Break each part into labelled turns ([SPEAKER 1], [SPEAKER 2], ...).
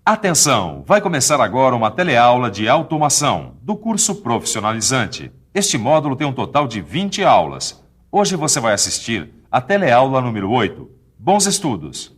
[SPEAKER 1] Atenção! Vai começar agora uma teleaula de automação do curso profissionalizante. Este módulo tem um total de 20 aulas. Hoje você vai assistir a teleaula número 8. Bons estudos!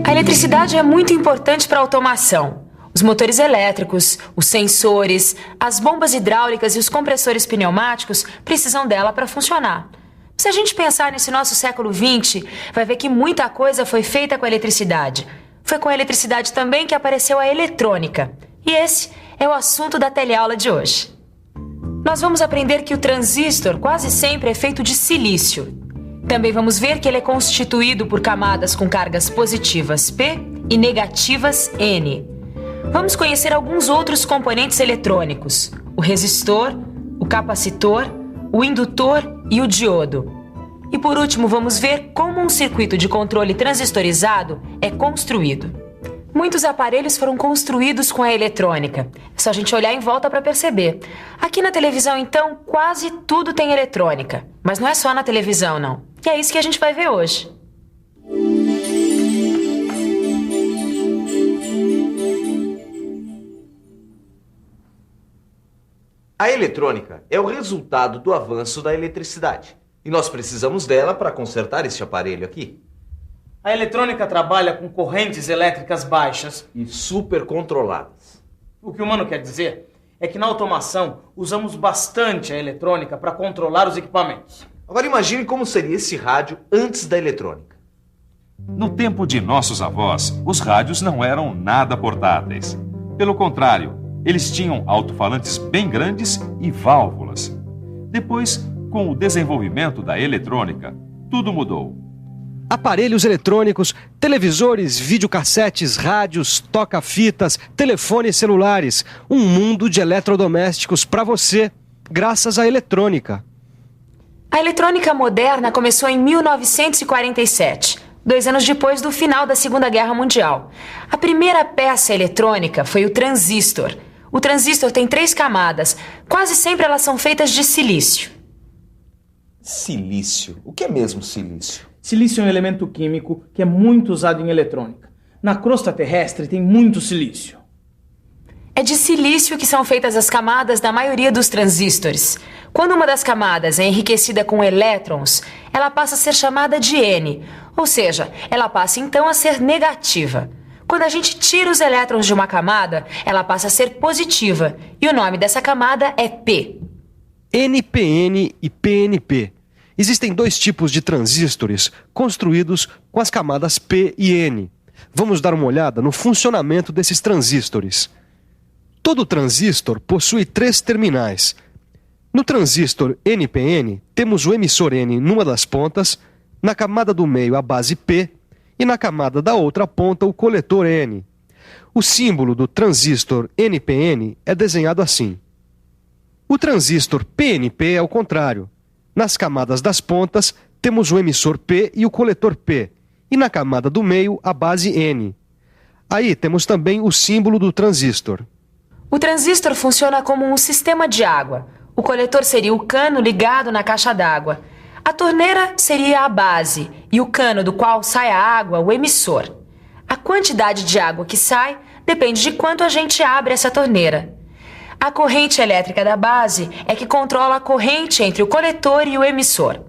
[SPEAKER 2] A eletricidade é muito importante para a automação. Os motores elétricos, os sensores, as bombas hidráulicas e os compressores pneumáticos precisam dela para funcionar. Se a gente pensar nesse nosso século XX, vai ver que muita coisa foi feita com a eletricidade. Foi com a eletricidade também que apareceu a eletrônica. E esse é o assunto da teleaula de hoje. Nós vamos aprender que o transistor quase sempre é feito de silício. Também vamos ver que ele é constituído por camadas com cargas positivas P e negativas N. Vamos conhecer alguns outros componentes eletrônicos: o resistor, o capacitor, o indutor e o diodo. E por último, vamos ver como um circuito de controle transistorizado é construído. Muitos aparelhos foram construídos com a eletrônica. É só a gente olhar em volta para perceber. Aqui na televisão, então, quase tudo tem eletrônica. Mas não é só na televisão, não. E é isso que a gente vai ver hoje.
[SPEAKER 3] A eletrônica é o resultado do avanço da eletricidade. E nós precisamos dela para consertar este aparelho aqui.
[SPEAKER 4] A eletrônica trabalha com correntes elétricas baixas
[SPEAKER 3] E supercontroladas.
[SPEAKER 4] O que o Mano quer dizer é que na automação usamos bastante a eletrônica para controlar os equipamentos.
[SPEAKER 3] Agora imagine como seria esse rádio antes da eletrônica.
[SPEAKER 1] No tempo de nossos avós, os rádios não eram nada portáteis. Pelo contrário, eles tinham alto-falantes bem grandes e válvulas. Depois, com o desenvolvimento da eletrônica, tudo mudou.
[SPEAKER 5] Aparelhos eletrônicos, televisores, videocassetes, rádios, toca-fitas, telefones celulares. Um mundo de eletrodomésticos para você, graças à eletrônica.
[SPEAKER 2] A eletrônica moderna começou em 1947, 2 anos depois do final da Segunda Guerra Mundial. A primeira peça eletrônica foi o transistor. O transistor tem 3 camadas. Quase sempre elas são feitas de silício.
[SPEAKER 3] Silício. O que é mesmo silício?
[SPEAKER 4] Silício é um elemento químico que é muito usado em eletrônica. Na crosta terrestre tem muito silício.
[SPEAKER 2] É de silício que são feitas as camadas da maioria dos transistores. Quando uma das camadas é enriquecida com elétrons, ela passa a ser chamada de N, ou seja, ela passa então a ser negativa. Quando a gente tira os elétrons de uma camada, ela passa a ser positiva, e o nome dessa camada é P.
[SPEAKER 5] NPN e PNP. Existem 2 tipos de transistores construídos com as camadas P e N. Vamos dar uma olhada no funcionamento desses transistores. Todo transistor possui 3 terminais. No transistor NPN, temos o emissor N numa das pontas, na camada do meio a base P e na camada da outra ponta o coletor N. O símbolo do transistor NPN é desenhado assim. O transistor PNP é o contrário. Nas camadas das pontas, temos o emissor P e o coletor P, e na camada do meio, a base N. Aí temos também o símbolo do transistor.
[SPEAKER 2] O transistor funciona como um sistema de água. O coletor seria o cano ligado na caixa d'água. A torneira seria a base, e o cano do qual sai a água, o emissor. A quantidade de água que sai depende de quanto a gente abre essa torneira. A corrente elétrica da base é que controla a corrente entre o coletor e o emissor.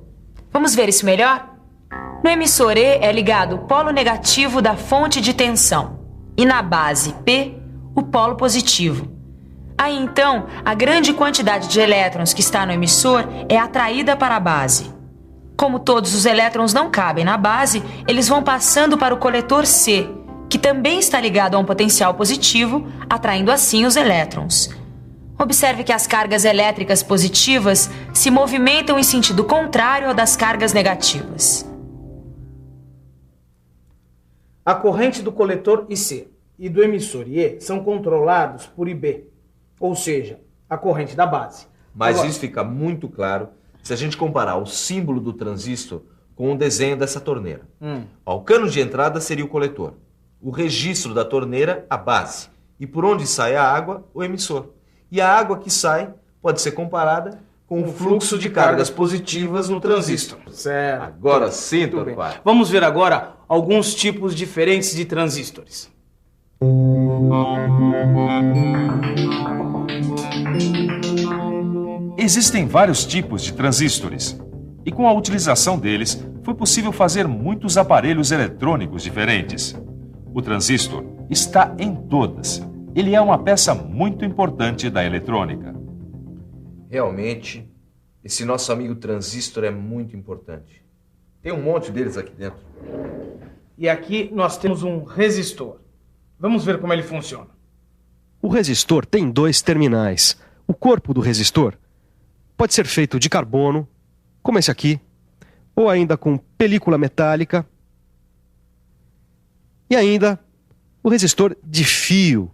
[SPEAKER 2] Vamos ver isso melhor? No emissor E é ligado o polo negativo da fonte de tensão e na base P, o polo positivo. Aí então, a grande quantidade de elétrons que está no emissor é atraída para a base. Como todos os elétrons não cabem na base, eles vão passando para o coletor C, que também está ligado a um potencial positivo, atraindo assim os elétrons. Observe que as cargas elétricas positivas se movimentam em sentido contrário ao das cargas negativas.
[SPEAKER 4] A corrente do coletor IC e do emissor IE são controlados por IB, ou seja, a corrente da base.
[SPEAKER 3] Mas
[SPEAKER 4] Agora,
[SPEAKER 3] isso fica muito claro se a gente comparar o símbolo do transistor com o desenho dessa torneira. O cano de entrada seria o coletor, o registro da torneira, a base, e por onde sai a água, o emissor. E a água que sai pode ser comparada com o fluxo de cargas positivas no transistor.
[SPEAKER 4] Certo.
[SPEAKER 3] Agora sim,
[SPEAKER 4] Muito bem.
[SPEAKER 3] Torquato.
[SPEAKER 4] Vamos ver agora alguns tipos diferentes de transistores.
[SPEAKER 1] Existem vários tipos de transistores, e com a utilização deles foi possível fazer muitos aparelhos eletrônicos diferentes. O transistor está em todas. Ele é uma peça muito importante da eletrônica.
[SPEAKER 3] Realmente, esse nosso amigo transistor é muito importante. Tem um monte deles aqui dentro.
[SPEAKER 4] E aqui nós temos um resistor. Vamos ver como ele funciona.
[SPEAKER 5] O resistor tem 2 terminais. O corpo do resistor pode ser feito de carbono, como esse aqui, ou ainda com película metálica. E ainda o resistor de fio.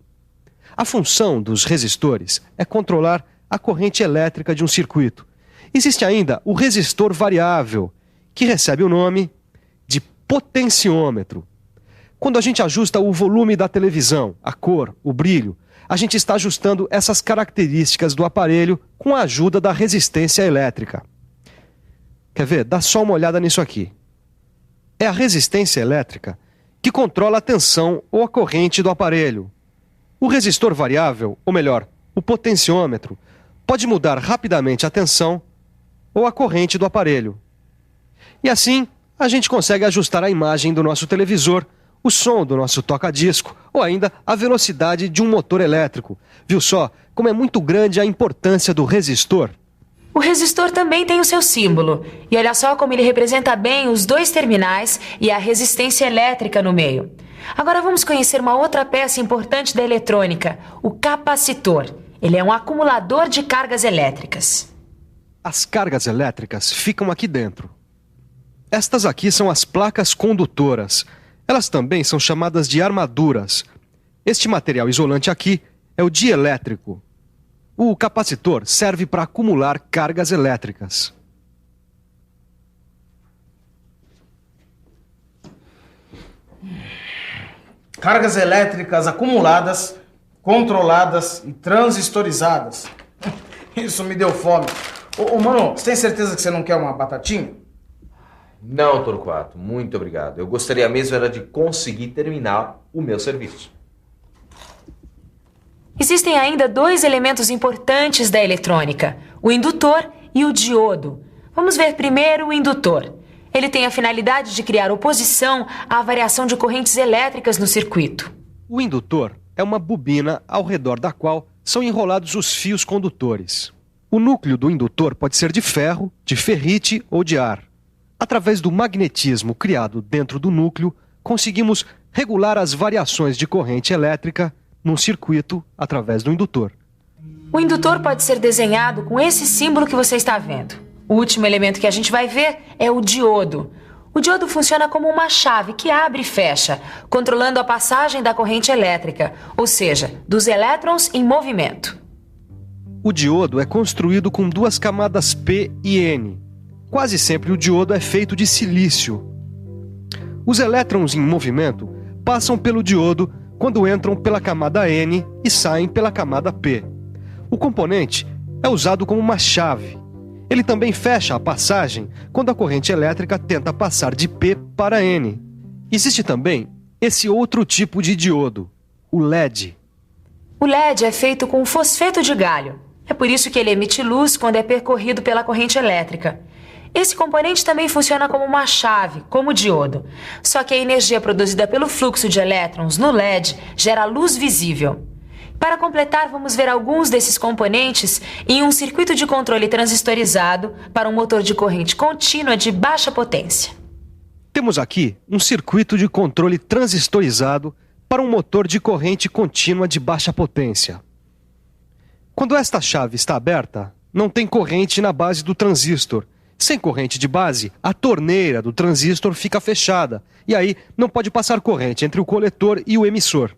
[SPEAKER 5] A função dos resistores é controlar a corrente elétrica de um circuito. Existe ainda o resistor variável, que recebe o nome de potenciômetro. Quando a gente ajusta o volume da televisão, a cor, o brilho, a gente está ajustando essas características do aparelho com a ajuda da resistência elétrica. Quer ver? Dá só uma olhada nisso aqui. É a resistência elétrica que controla a tensão ou a corrente do aparelho. O resistor variável, ou melhor, o potenciômetro, pode mudar rapidamente a tensão ou a corrente do aparelho. E assim, a gente consegue ajustar a imagem do nosso televisor, o som do nosso toca-disco ou ainda a velocidade de um motor elétrico. Viu só como é muito grande a importância do resistor?
[SPEAKER 2] O resistor também tem o seu símbolo. E olha só como ele representa bem os 2 terminais e a resistência elétrica no meio. Agora vamos conhecer uma outra peça importante da eletrônica, o capacitor. Ele é um acumulador de cargas elétricas.
[SPEAKER 5] As cargas elétricas ficam aqui dentro. Estas aqui são as placas condutoras. Elas também são chamadas de armaduras. Este material isolante aqui é o dielétrico. O capacitor serve para acumular cargas elétricas.
[SPEAKER 4] Cargas elétricas acumuladas, controladas e transistorizadas. Isso me deu fome. Ô, mano, você tem certeza que você não quer uma batatinha?
[SPEAKER 3] Não, Torquato, muito obrigado. Eu gostaria mesmo era de conseguir terminar o meu serviço.
[SPEAKER 2] Existem ainda 2 elementos importantes da eletrônica, o indutor e o diodo. Vamos ver primeiro o indutor. Ele tem a finalidade de criar oposição à variação de correntes elétricas no circuito.
[SPEAKER 5] O indutor é uma bobina ao redor da qual são enrolados os fios condutores. O núcleo do indutor pode ser de ferro, de ferrite ou de ar. Através do magnetismo criado dentro do núcleo, conseguimos regular as variações de corrente elétrica num circuito através do indutor.
[SPEAKER 2] O indutor pode ser desenhado com esse símbolo que você está vendo. O último elemento que a gente vai ver é o diodo. O diodo funciona como uma chave que abre e fecha, controlando a passagem da corrente elétrica, ou seja, dos elétrons em movimento.
[SPEAKER 5] O diodo é construído com 2 camadas P e N. Quase sempre o diodo é feito de silício. Os elétrons em movimento passam pelo diodo quando entram pela camada N e saem pela camada P. O componente é usado como uma chave. Ele também fecha a passagem quando a corrente elétrica tenta passar de P para N. Existe também esse outro tipo de diodo, o LED.
[SPEAKER 2] O LED é feito com fosfeto de galho. É por isso que ele emite luz quando é percorrido pela corrente elétrica. Esse componente também funciona como uma chave, como o diodo. Só que a energia produzida pelo fluxo de elétrons no LED gera luz visível. Para completar, vamos ver alguns desses componentes em um circuito de controle transistorizado para um motor de corrente contínua de baixa potência.
[SPEAKER 5] Temos aqui um circuito de controle transistorizado para um motor de corrente contínua de baixa potência. Quando esta chave está aberta, não tem corrente na base do transistor. Sem corrente de base, a torneira do transistor fica fechada e aí não pode passar corrente entre o coletor e o emissor.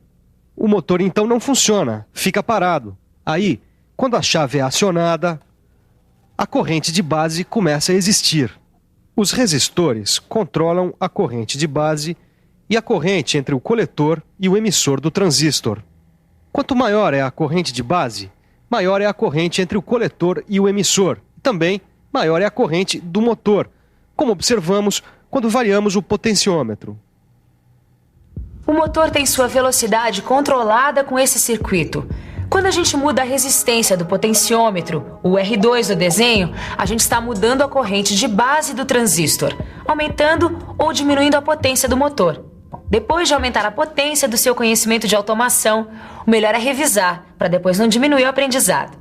[SPEAKER 5] O motor então não funciona, fica parado. Aí, quando a chave é acionada, a corrente de base começa a existir. Os resistores controlam a corrente de base e a corrente entre o coletor e o emissor do transistor. Quanto maior é a corrente de base, maior é a corrente entre o coletor e o emissor. Também, maior é a corrente do motor, como observamos quando variamos o potenciômetro.
[SPEAKER 2] O motor tem sua velocidade controlada com esse circuito. Quando a gente muda a resistência do potenciômetro, o R2 do desenho, a gente está mudando a corrente de base do transistor, aumentando ou diminuindo a potência do motor. Depois de aumentar a potência do seu conhecimento de automação, o melhor é revisar, para depois não diminuir o aprendizado.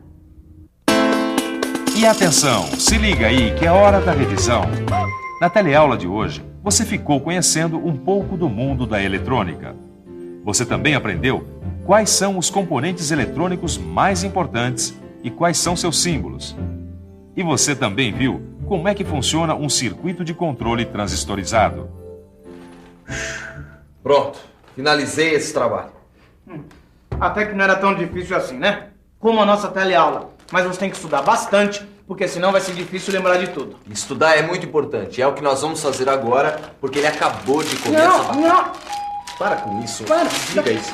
[SPEAKER 1] E atenção, se liga aí que é hora da revisão. Na teleaula de hoje, você ficou conhecendo um pouco do mundo da eletrônica. Você também aprendeu quais são os componentes eletrônicos mais importantes e quais são seus símbolos. E você também viu como é que funciona um circuito de controle transistorizado.
[SPEAKER 3] Pronto, finalizei esse trabalho.
[SPEAKER 4] Até que não era tão difícil assim, né? Como a nossa teleaula. Mas você tem que estudar bastante, porque senão vai ser difícil lembrar de tudo.
[SPEAKER 3] Estudar é muito importante. É o que nós vamos fazer agora, porque ele acabou de comer essa batata.
[SPEAKER 4] Não!
[SPEAKER 3] Para com isso.
[SPEAKER 4] Para.
[SPEAKER 3] Diga isso.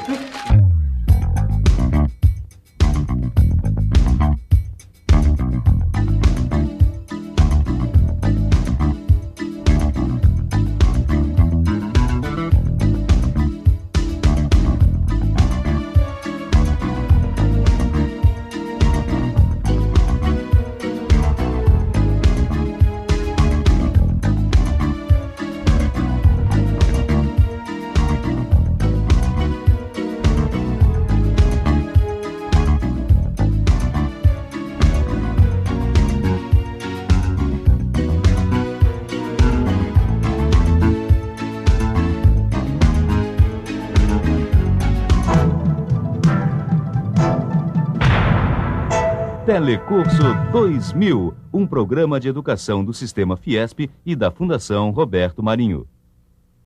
[SPEAKER 6] Telecurso 2000, um programa de educação do Sistema Fiesp e da Fundação Roberto Marinho.